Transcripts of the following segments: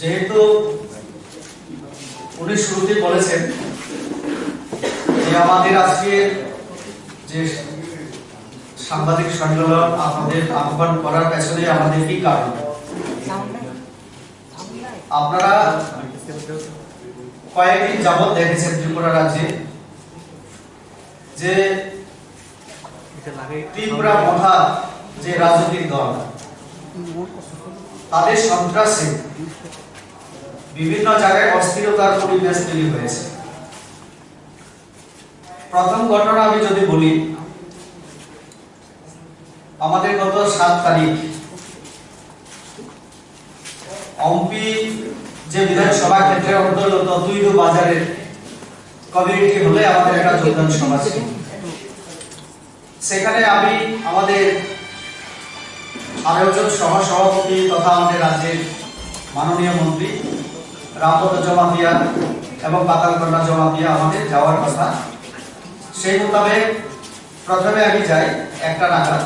যেহেতু উনি শুরুতে বলেছেন যে আমাদের আজকে যে সাংবাদিক সম্মেলন আপনাদের আহ্বান করার পেছনে আমাদের কি কারণ, আপনারা কয়েকদিন যাবৎ দেখেছেন ত্রিপুরা রাজ্যে যে ত্রিপুরা মহা যে রাজনৈতিক দল তাদের সন্ত্রাসে বিভিন্ন জায়গায় অস্থিরতার পরিবেশ তৈরি হয়েছে। প্রথম ঘটনা আমি যদি বলি, আমাদের গত 7 তারিখ অম্পি যে বিধানসভা ক্ষেত্রের অন্তর্গত তুইদু বাজারের কমিউনিটি হলে আমাদের একটা যোগদান সভা ছিল। সেখানে আমি আমাদের আয়োজক সভাপতি তথা আমাদের রাজ্যের মাননীয় মন্ত্রী রামপদ জমাতিয়া এবং পাতালকন্যা জমাতিয়া আমাদের যাওয়ার কথা। সেই মোতাবেক প্রথমে আমি যাই 1টা নাগাদ,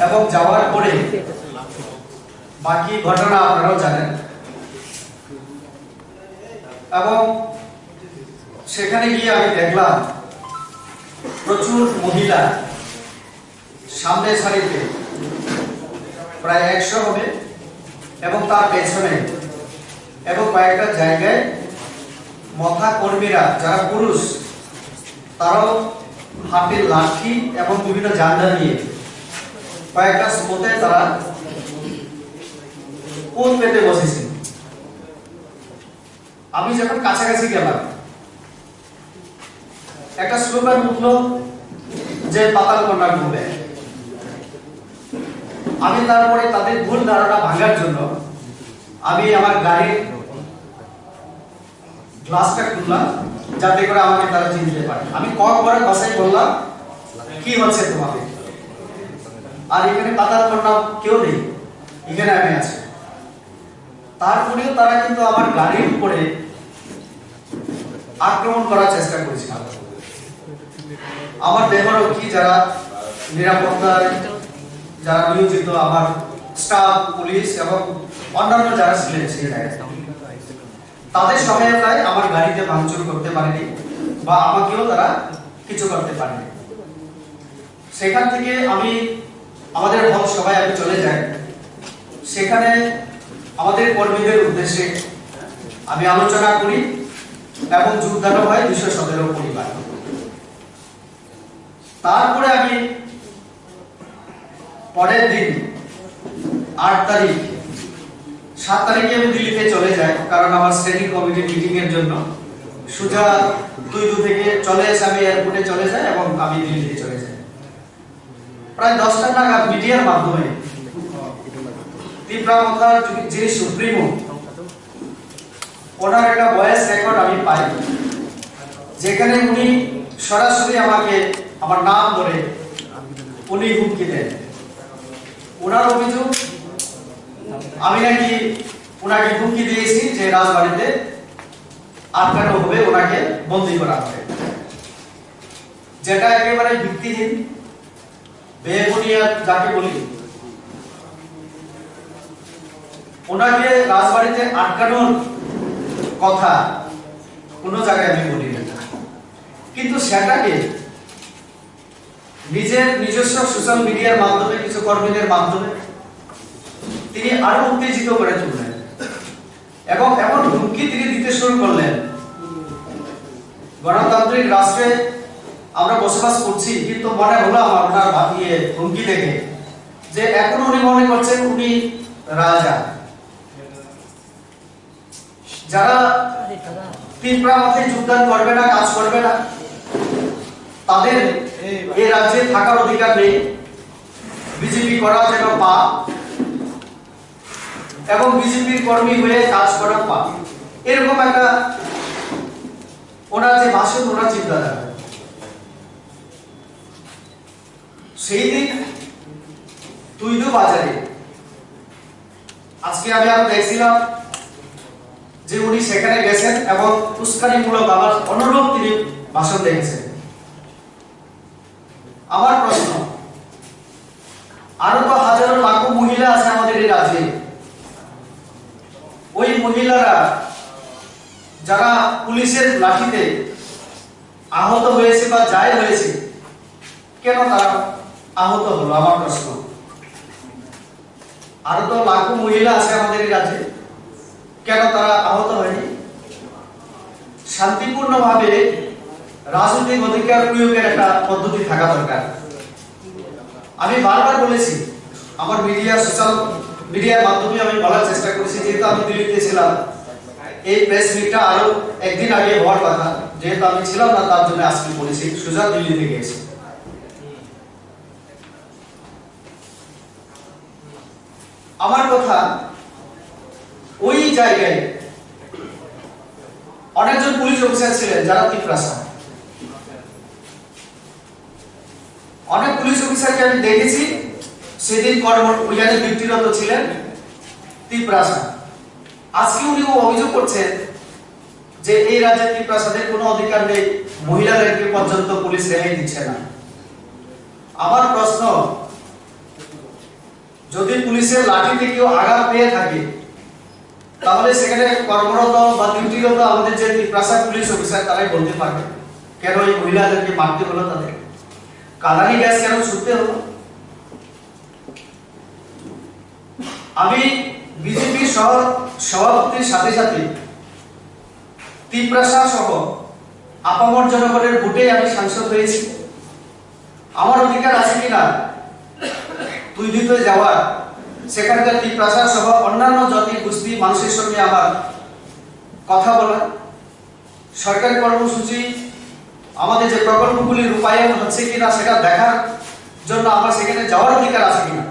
এবং যাওয়ার পরে বাকি ঘটনা আপনারাও জানেন। এবং সেখানে গিয়ে আমি দেখলাম প্রচুর মহিলা সামনে সারিতে প্রায় 100 হবে, এবং তার পেছনে এবং কয়েকটা জায়গায় মথা কর্মীরা যারা পুরুষ তারাও হাতে লাঠি এবং বিভিন্ন জান্ডা নিয়ে কয়েকটা স্পোতে তারা কোন পেতে বসেছে। আমি যখন কাছাকাছি গেলাম একটা স্লোগান উঠলো যে পাতালকন্যা ঘুরবে। আমি তারপরে তাদের ভুল ধারণা ভাঙার জন্য আমি আমার গাড়ির গ্লাসটা খুললাম যাতে করে আমাকে তারা চিনতে পারে। আমি কল করে বাসায় বললাম কি হচ্ছে তোমাদের, আর এখানে পাতালকন্যা কেউ নেই, এখানে আমি আছি। তারপরেও তারা কিন্তু আমার গাড়ির উপরে আক্রমণ করার চেষ্টা করেছিল। আমার দেহরক্ষী যারা নিরাপত্তায় যারা নিয়োজিত, আমার স্টাফ, পুলিশ এবং অন্যান্য যারা ছিলেন সেই জায়গায়, তাদের সহায়তায় আমার গাড়িতে ভাঙচুর করতে পারেনি বা আমাকেও তারা কিছু করতে পারেনি। সেখান থেকে আমি আমাদের হল সভায় আমি চলে যাই। সেখানে আমাদের কর্মীদের উদ্দেশ্যে আমি আলোচনা করি এবং যোগদান হয় 217 পরিবার। তারপরে আমি পরের দিন 8 তারিখ 7 তারিখে আমি দিল্লিতে চলে যাই, কারণ আমার স্ট্যান্ডিং কমিটি মিটিং এর জন্য সুজা তুইদু থেকে চলে এসে আমি এয়ারপোর্টে চলে যাই এবং আমি দিল্লিতে চলে যাই। প্রায় 10টা নাগাদ মিডিয়ার মাধ্যমে ত্রিপুরা মথার যিনি সুপ্রিমো ওনার একটা ভয়েস রেকর্ড আমি পাই, যেখানে উনি সরাসরি আমাকে আমার নাম ধরে উনি হুমকি দেন। ওনার অভিযোগ আমি নাকি ওনাকে হুমকি দিয়েছি যে রাজবাড়িতে আটকানো হবে, ওনাকে বন্দী করা হবে, যেটা একেবারে ভিত্তিহীন, বেবুনিয়াদ যাকে বলি। ওনাকে রাজবাড়িতে আটকানোর কথা কোনো জায়গায় আমি বলি না, কিন্তু সেটাকে নিজের নিজস্ব সোশ্যাল মিডিয়ার মাধ্যমে কিছু কর্মীদের মাধ্যমে তিনি আরো উত্তেজিত করে তুললেন এবং এমন হুমকি তিনি দিতে শুরু করলেন। গণতান্ত্রিক রাষ্ট্রে আমরা বসবাস করছি, কিন্তু মনে হলো আমার ওনার ভাবিয়ে হুমকি দেখে যে এখন উনি মনে করছেন উনি রাজা। যারা ত্রিপুরা মতে যোগদান করবে না, কাজ করবে না, তাদের এই রাজ্যে থাকার অধিকার নেই, বিজেপি করা যেন পাপ এবং বিজেপির কর্মী হয়ে কাজ করা পাপ, এরকম একটা ওনার যে ভাষণ, ওনার চিন্তাধারা। সেই দিন তুইদু বাজারে আজকে আমি আরো দেখছিলাম যে উনি সেখানে গেছেন এবং উস্কানিমূলক আমার অনুরূপ তিনি ভাষণ দেখেছেন। আমার প্রশ্ন, আরো তো হাজারো লাখো মহিলা আছে আমাদের এই রাজ্যে, ওই মহিলারা যারা পুলিশের লাঠিতে আহত হয়েছে বা যায় হয়েছে, কেন তারা আহত হলো? আমার প্রশ্ন। আরো তো লাখো মহিলা আছে আমাদের এই রাজ্যে, কেন তারা আহত হয়নি? শান্তিপূর্ণভাবে রাজনৈতিক অধিকার প্রয়োগের একটা পদ্ধতি থাকা দরকার। আমি বারবার বলেছি, আমার সোশ্যাল মিডিয়ার মাধ্যমে আমি বলার চেষ্টা করেছি, যেহেতু আমি দিল্লিতে ছিলাম, এই প্রেস মিটটা আরো একদিন আগে হওয়ার কথা, যেহেতু আমি ছিলাম না তার জন্য আজকে বলেছি, সোজা দিল্লি থেকে এসে। আমার কথা, ওই জায়গায় অনেকজন পুলিশ অফিসার ছিলেন যারা তিপ্রাসা। অনেক পুলিশ অফিসারকে আমি দেখেছি সেদিন কর্মযানে ডিউটিরত ছিলেন তিপ্রাসা। আজকে উনি অভিযোগ করছেন যে এই রাজ্যে তিপ্রাসাদের কোনো অধিকার নেই, মহিলাদেরকে পর্যন্ত পুলিশ রেহাই দিচ্ছে না। আমার প্রশ্ন, যদি পুলিশের লাঠিতে কেউ আঘাত পেয়ে থাকে, তাহলে সেখানে কর্মরত বা ডিউটিরত আমাদের যে তিপ্রাসা পুলিশ অফিসার তারাই বলতে পারবে কেন এই মহিলাদেরকে মারতে হলো, তাদের কাঁদানি গ্যাস কেন ছুটতে হলো। আমি বিজেপি সভাপতির সাথে সাথে তিপ্রাসা সহ আপামর জনগণের ভোটে আমি সাংসদ হয়েছি। আমার অধিকার আছে কিনা তুই দিতে যাওয়ার, সেখানকার তিপ্রাসা সহ অন্যান্য জাতি গোষ্ঠী মানুষের সঙ্গে আমার কথা বলা, সরকারি কর্মসূচি আমাদের যে প্রকল্পগুলি রূপায়ণ হচ্ছে কিনা সেটা দেখার জন্য আমার সেখানে যাওয়ার অধিকার আছে কিনা।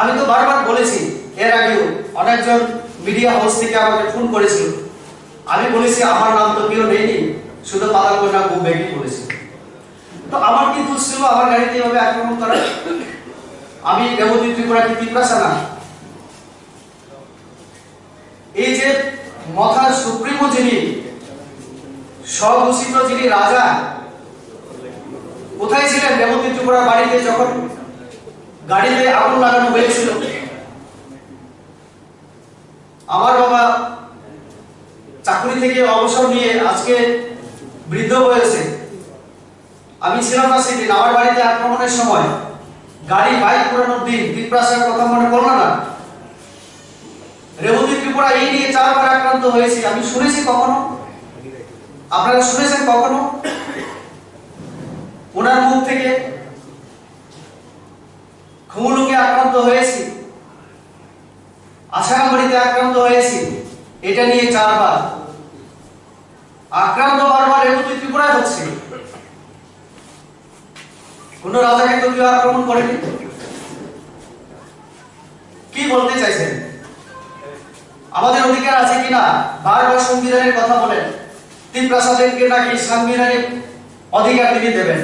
আমি তো বারবার বলেছি, এর আগেও অনেকজন মিডিয়া হাউস থেকে আমাকে ফোন করেছিল, আমি বলেছি আমার নাম তো কেউ নেয়নি, শুধু পাতালকন্যা বউ বেগি বলেছি। তো আমার কি দোষ ছিল আমার গাড়িতে এভাবে আক্রমণ করা? আমি রেবতী ত্রিপুরা কি তিপ্রাসা না? এই যে মথার সুপ্রিমো যিনি, স্বঘোষিত যিনি রাজা, কোথায় ছিলেন রেবতী ত্রিপুরার বাড়িতে যখন গাড়িতে আগুন লাগানো হয়েছিল? আমার বাবা চাকরি থেকে অবসর নিয়ে আজকে বৃদ্ধ বয়সে, আমি ছিলাম না সেদিন, আমার বাড়িতে আক্রমণের সময় গাড়ি বাইক পুরানোর দিন তিপ্রাসার কথা মনে পড়লো না? রেবতী ত্রিপুরা এই নিয়ে 4 বার আক্রান্ত হয়েছে, আমি শুনেছি কখনো? আপনারা শুনেছেন কখনো ওনার মুখ থেকে? খুমুলুকে আক্রান্ত হয়েছি, আশারামবাড়িতে আক্রান্ত হয়েছি, এটা নিয়ে 4 বার আক্রান্ত, বারবার রেবতী ত্রিপুরায় হচ্ছে। কোন রাজাকে তো কেউ আক্রমণ করেনি। কি বলতে চাইছেন? আমাদের অধিকার আছে কিনা? বারবার সংবিধানের কথা বলেন, তিপ্রাসাদেরকে নাকি সাংবিধানিক অধিকার তিনি দেবেন।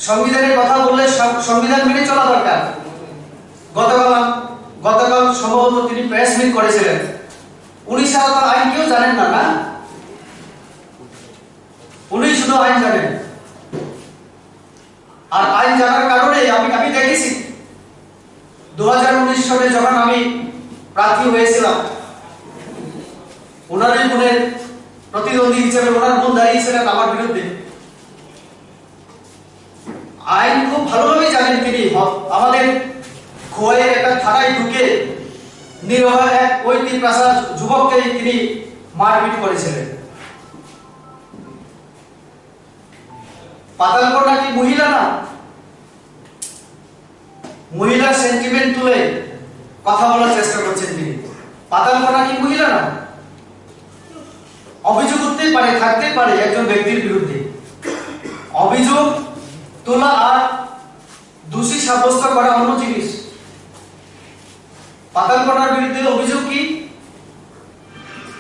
সংবিধানের কথা বললে সংবিধান মেনে চলা দরকার। গতকাল সম্ভবত তিনি প্রেস মিট করেছিলেন, উনি সাধারণত আইন কেউ জানেন না, না? উনি শুধু আইন জানেন, আর আইন জানার কারণে আমি দেখেছি 2019 সালে যখন আমি প্রার্থী হয়েছিলাম, ওনারই বোনের প্রতিদ্বন্দ্বী হিসেবে ওনার বোন দাঁড়িয়েছিলেন আমার বিরুদ্ধে। আইন খুব ভালোভাবে জানেন তিনি। আমাদের খোয়াইয়ের একটা থানায় ঢুকে নিরীহ এক ওই তিপ্রাসা যুবককে তিনি মারপিট করেছিলেন। পাতালকন্যা কি মহিলা না? মহিলার সেন্টিমেন্ট তুলে কথা বলার চেষ্টা করছেন তিনি। পাতালকন্যা কি মহিলা না? অভিযোগ করতেই পারে, থাকতেই পারে একজন ব্যক্তির বিরুদ্ধে। অভিযোগ তোলা আর দোষী সাব্যস্ত করা অন্য জিনিস। পাতালকন্যার বিরুদ্ধে অভিযোগ কি?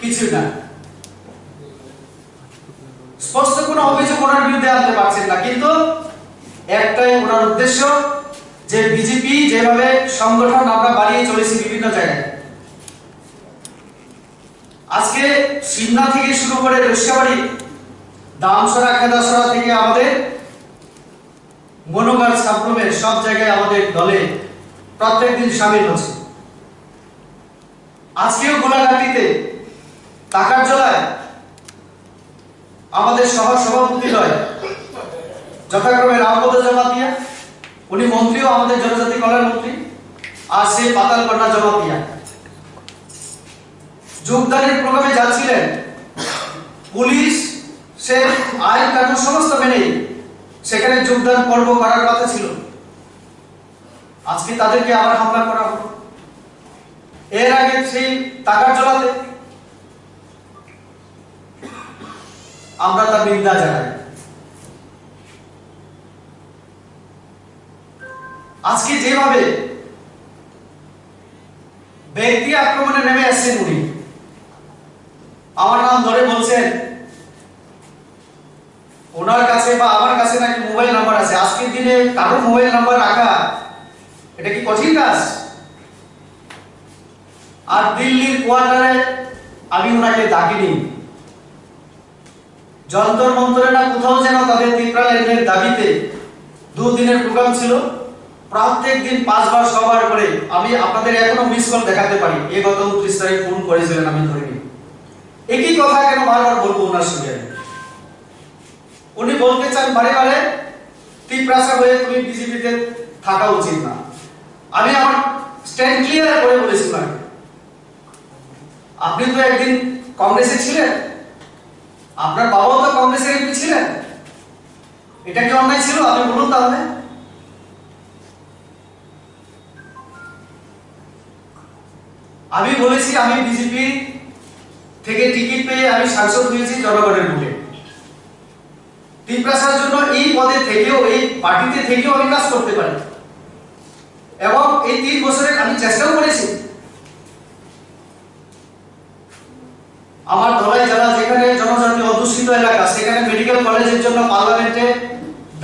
কিছু না, স্পষ্ট কোনো অভিযোগ ওনার বিরুদ্ধে আনতে পারছেন না, কিন্তু একটাই ওনার উদ্দেশ্য যে বিজেপি যেভাবে সংগঠন আমরা বাড়িয়ে চলেছি বিভিন্ন জায়গায়, আজকে সিমনা থেকে শুরু করে রসিয়াবাড়ি, দামসরা, খেদাসরা থেকে আমাদের মনোগার সাবরুমের সব জায়গায় আমাদের দলে প্রত্যেক দিন সামিল হচ্ছে। আজকেও গোলাঘাটিতে টাকার জলায় আমাদের সভাপতি নয়, যথাক্রমে রামপদ জমাতিয়া, উনি মন্ত্রীও আমাদের জনজাতি কল্যাণ মন্ত্রী, আর সে পাতালকন্যা জমাতিয়া যোগদানের প্রোগ্রামে যাচ্ছিলেন। পুলিশ সে আইন কানুন সমস্ত মেনে সেখানে যোগদান পর্ব করার কথা ছিল, আজকে তাদেরকে আবার হামলা করা হলো। এর আগে সেই টাকার জলাতে আমরা তার নিন্দা জানাই। আজকে যেভাবে ব্যক্তি আক্রমণে নেমে আসছেন উনি, আমার নাম ধরে বলছেন ওনার কাছে বা আমার কাছে নাকি মোবাইল নাম্বার আছে। আজকের দিনে কারো মোবাইল নাম্বার রাখা এটা কি কঠিন কাজ? আর দিল্লির কোয়ার্টারে আমি ওনাকে ডাকিনি, যন্তর মন্তরে না কোথাও যেন তাদের তিপ্রা লাইনের দাবিতে 2 দিনের প্রোগ্রাম ছিল। প্রত্যেক দিন 5 বার 6 বার করে আমি আপনাদের এখনো মিস কল দেখাতে পারি। এই গত 29 তারিখ ফোন করেছিলেন, আমি ধরিনি। একই কথা কেন বারবার বলবো ওনার সঙ্গে? উনি বলতে চান বারে বারে তিপ্রাসা হয়ে তুমি বিজেপিতে থাকা উচিত না। আমি আমার স্ট্যান্ড ক্লিয়ার করে বলেছিলাম, আপনি তো একদিন কংগ্রেসে ছিলেন, আপনার বাবাও তো কংগ্রেসের এমপি ছিলেন, এটা কি অন্যায় ছিল? আপনি বলুন তাহলে। আমি বলেছি আমি বিজেপি থেকে টিকিট পেয়ে আমি সাংসদ হয়েছি জনগণের ভোটে। তিপ্রাসার জন্য এই পদে থেকেও, এই পার্টিতে থেকেও আমি কাজ করতে পারি, এবং এই 3 বছরে আমি চেষ্টাও করেছি। আমার ধলাই জেলা যেখানে জনজাতি অধ্যুষিত এলাকা, সেখানে মেডিকেল কলেজের জন্য পার্লামেন্টে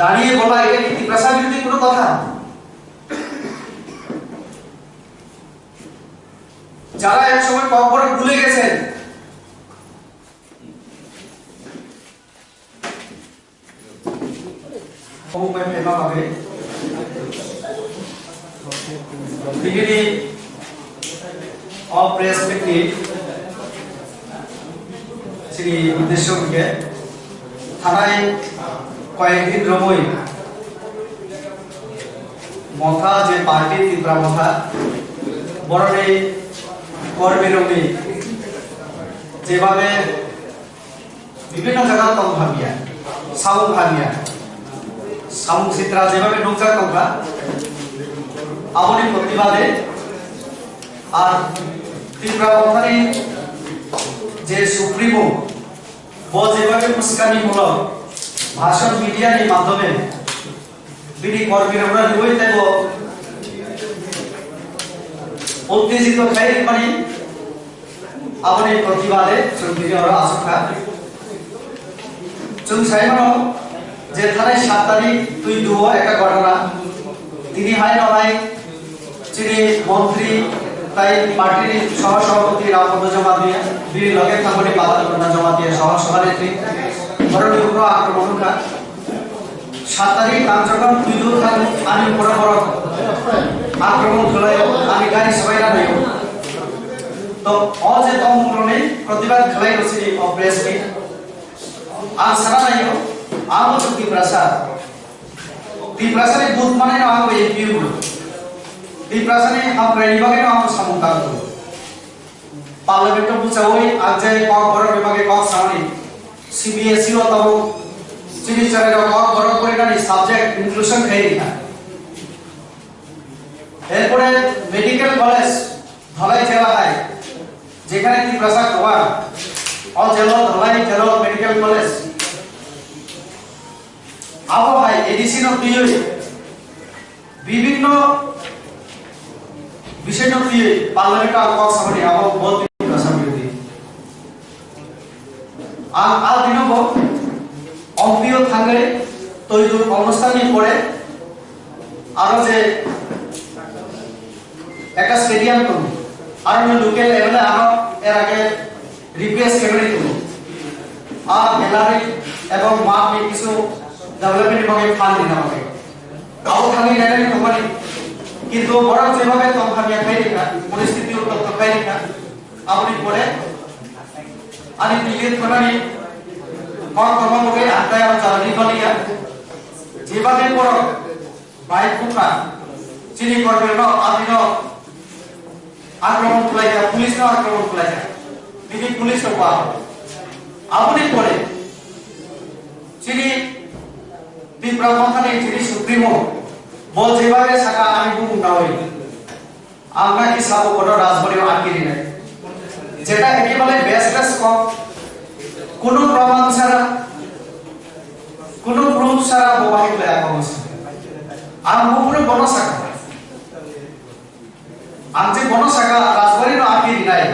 দাঁড়িয়ে বলা এটা কি তিপ্রাসা বিরোধী কোনো কথা? যারা এক সময় কখনো ভুলে গেছেন, ডিগ্রি অফ রেসপেক্টিভ শ্রী উদ্দেশ্যকে থানায় কয়েকদিন রমই মথা যে পার্টি তিপ্রা মথা বরণে কর্মীরমী যেভাবে বিভিন্ন জায়গা তম ভাবিয়া সাউন্ড ভাবিয়া সাউন্ড চিত্রা যেভাবে নোংরা টঙ্কা আপনি প্রতিবাদে আর তিপ্রা মথারি যে সুপ্রিমো যেভাবে উস্কানিমূলক ভাষণ মিডিয়ার মাধ্যমে বিডি কর্মীরা নিবই দেব উত্তেজিত খাই মানে আপনি প্রতিবাদে চন্দ্রীয়রা আসুকা जों साइमन जे थानाय 7 तारिख 2 একটা ঘটনা তিনি হাই নয় যিনি মন্ত্রী তাই পার্টির সহসভাপতি রামপদ জমাতিয়া বীর লগে থাকনি পাতালকন্যা জমাতিয়া সহসভানেত্রী ধরনের উপর আক্রমণকা 7 তারিখ আমি যখন 2 থাক আমি বড় বড় আক্রমণ খেলায় আমি গাড়ি সবাই না হইব তো অজে তমূলনে প্রতিবাদ খেলাই রছি অবভিয়াসলি আর সারা নাইও আমো তিপ্রাসারে বুথ মানে না আমো এমপি গুলো তিপ্রাসারে হাম রাইবাগে না আমো সামুকা গুলো পার্লামেন্ট বুঝাওই আজে কক বড় বিভাগে কক সামনে সিবিএসই ও তব চিনিচারে কক বড় করে না সাবজেক্ট ইনক্লুশন খাই না এরপরে মেডিকেল কলেজ ধলাই জেলা হয় যেখানে তিপ্রাসা কোয়া और जलो धलाई जलो मेडिकल कॉलेज आबो भाई एडिशन ऑफ टीओ विभिन्न विषय न टीओ पार्लियामेंट का कॉक सामने आबो बहुत भाषा विरोधी आ दिनो को অম্পিও থাকে তৈরি অবস্থানই পড়ে আর যে একটা স্টেডিয়াম তো আর লোকাল লেভেলে আর এর আগে रिप्लेस कैमरे को आप गैलरी एवं माप में किसी डेवलपमेंट में फांड देना होगा आओ खाली डायरेक्ट कंपनी কিন্তু বড় যেভাবে তংখামিয়া খাইরিকা পরিস্থিতি উত্তপ্ত খাইরিকা আপনি পরে আমি পিলিত করানি কম কর্মকে আত্মায় আর চালানি বলিয়া যেভাবে বড় বাইক কুকা চিনি করবে ন আপনি ন আক্রমণ কুলাইয়া পুলিশ ন আক্রমণ কুলাইয়া তিনি পুলিশ হওয়া আপনি পরে চিনি তীব্র পন্থানি চিনি সুপ্রিমো বল যেভাবে সাকা আমি বুমুন্ডা হই আমরা কি সাবো বড় রাজবাড়ি আটকিরি নাই যেটা একেবারে বেসলেস কম কোনো প্রমাণ ছাড়া কোনো প্রুফ ছাড়া মোবাইল লয়া কমছে আর মুপুরে বড় সাকা আমি যে বড় সাকা রাজবাড়ি আটকিরি নাই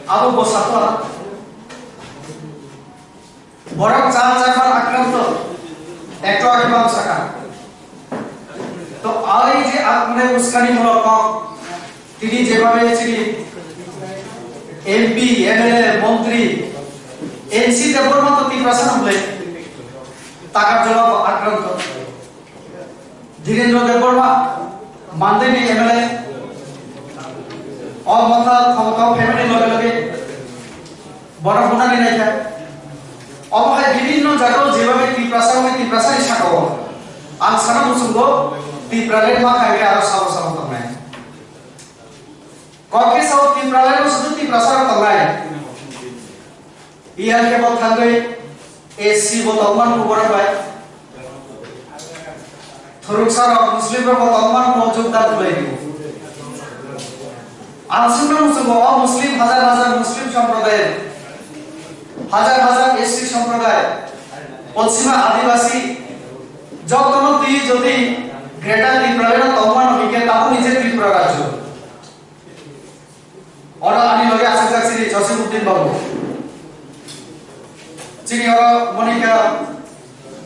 আবু বসাতো বড় চার চাকার আক্রান্ত একটু আগে বাম সাকা তো এই যে আপনি উস্কানি মূলক তিনি যেভাবে ছিলেন এমপি এমএলএ মন্ত্রী এনসি দেবর মতো তীব্রাসন হলে টাকার জন্য আক্রান্ত ধীরেন্দ্র দেববর্মা মানদেবী এমএলএ অমতা ক্ষমতা ফ্যামিলি লগে লগে বড় গুণানি নাই থাকে অবহায় বিভিন্ন জায়গায় যেভাবে তীব্রাসানি সাকাও আন সানা মুসুঙ্গ তীব্রালের মা খাইবে আর সাব সাব তমাই ককে সাব তীব্রালের শুধু তীব্রাসার তমাই ইয়ার কে বল থাঙ্গই এসসি বল অম্মান কুবর বাই থরুক সারা মুসলিম র বল অম্মান কো যোগদান কই দিব আনসুন মুসুঙ্গ মুসলিম হাজার হাজার মুসলিম সম্প্রদায়ের হাজার হাজার এসসি সম্প্রদায় পশ্চিমা আদিবাসী যতন তুই যদি গ্রেটার ত্রিপুরার তমান হইকে তাও নিজে ত্রিপুরা রাজ্য ওরা আমি লগে আছে যাচ্ছি জসিমউদ্দিন বাবু চিনি ওরা মনিকা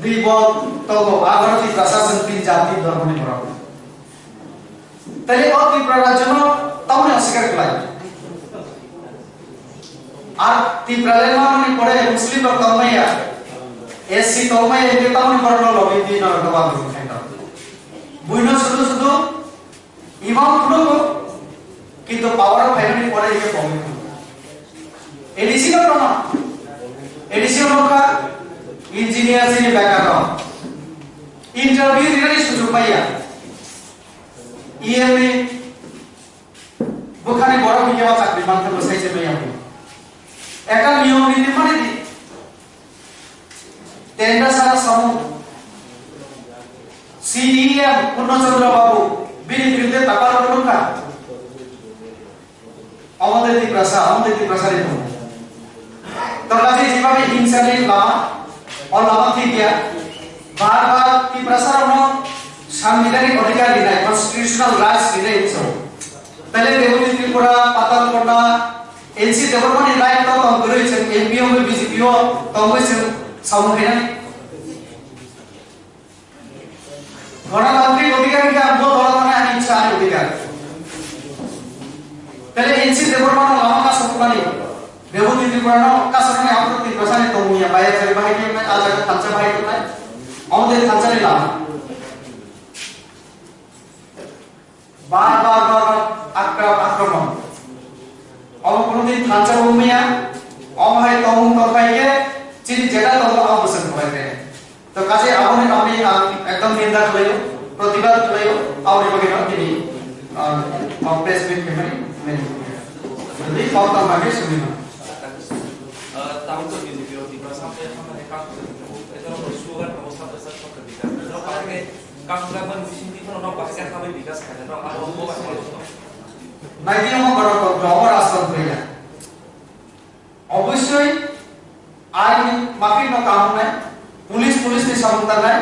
দিবল তব আগরতি প্রশাসন তিন জাতি ধর্মনি করা তাহলে অতি ত্রিপুরা রাজ্য তাও অস্বীকার করা আর ত্রিপুরার মানে পড়ে মুসলিম তমাইয়া এসসি তমাইয়া এতে তাও করলো লগে দিন আর দবা দিন বুইনো শুধু শুধু ইমাম খুলো কিন্তু পাওয়ার ফাইনালি পরে একে কমে এডিসি না না এডিসি নকা ইঞ্জিনিয়ার যিনি ব্যাকগ্রাউন্ড ইন্টারভিউ দিলে সুযোগ পাইয়া ইএমএ বুখানি বড় বিকেবা চাকরি মানতে বসাইছে মেয়া একটা নিয়ম নীতি মানে দি টেন্ডার সারা সমু সিইএম পূর্ণচন্দ্র বাবু বিরুদ্ধে টাকা লঙ্কা আমাদের ত্রিপুরাসারিত তো কাজে যেভাবে হিংসালি লামা ও লামা থেকে বারবার ত্রিপুরাসার সাংবিধানিক অধিকার দিনাই কনস্টিটিউশনাল রাইটস দিনাই তাহলে রেবতী ত্রিপুরা পাতালকোটা এনসি দেবরমানি রাইট তো করেছেন এমপিও বিজেপিও তো হয়েছে সামনে গণতান্ত্রিক অধিকার কি আমগো দলতনে আনি ইচ্ছা আনি অধিকার তাহলে এনসি দেবরমান লামা সবমানি রেবতী ত্রিপুরানো কাসনে আমগো ত্রিপুরাসানি তো মুয়া বাইরে চলে ভাই কে আজ কাঁচা ভাই তো নাই আমাদের কাঁচানি লামা বারবার আক্রমণ কোনদিন খাঁচা ভূমিয়া অমহাই তমুং তরকাইকে চিনি যেটা তত অবসর করাইবে তো কাজে আপনি আমি একদম নিন্দা করিও প্রতিবাদ করিও আপনি বলি তিনি প্রেস মিট কেমনি মেনি যদি কথা মাগে শুনিও তাও তো বিজেপি ও ত্রিপুরা সামনে সামনে কাজ এটা সুগার ব্যবস্থা তো সব করে দিতে তো কাকে কামলাবান মিশিং কোনো না পাশে খাবে বিকাশ খায় তো আর অন্য পাশে নাইদিও গণতন্ত্র অমর আশ্রম কইলা অবশ্যই আইন মাফি ন কাম নাই পুলিশ নি সমতা নাই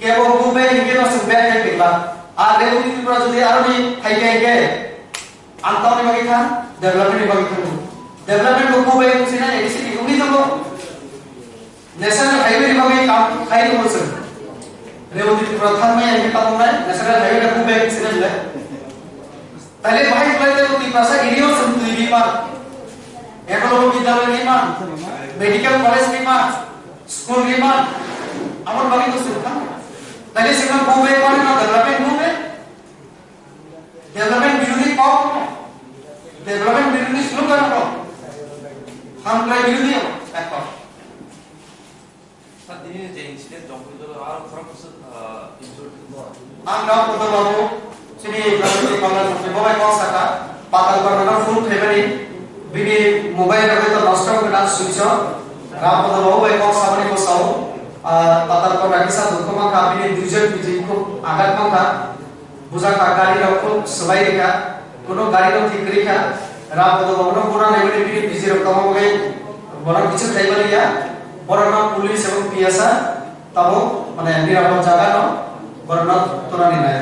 কেবল গুবে ইকে ন সুবে কে পেলা আর রেবতী ত্রিপুরা যদি আরো নি থাইকে গে আন্তনি বাকি খান ডেভেলপমেন্ট বাকি খান ডেভেলপমেন্ট গুবে সিনা এসি উনি তো ন্যাশনাল হাইওয়ে বাকি কাম খাই তো বলছেন রেবতী ত্রিপুরা থান মে একে কাম নাই ন্যাশনাল হাইওয়ে গুবে সিনা ले তাহলে ভাই বলতে ত্রিপুরা এরিয়া সন্তুলি বিমান একলব্য বিদ্যালয় নির্মাণ মেডিকেল কলেজ নির্মাণ স্কুল নির্মাণ আমার বাকি তো সুবিধা তাহলে সেখানে গুবে মানে না development গুবে Ini je insiden dong itu orang orang kusut insur. Ang daw ko babu sini berarti kalau mobile call saka patal karena full family bini mobile ka to nষ্ট kena switch off ram ko mobile call samane ko sau patal karena kisa dukma ka bini duজন biji ko agat ka buza ka gari rakho sabai ka kono gari ro ঠিক রেখা ram ko babu কোনা নেবে bini biji rakho মগে বড় কিছু খাইবালিয়া বড় না police এবং PSR তাও মানে নিরাপদ জায়গা ন বড় না তোরা নিয়ে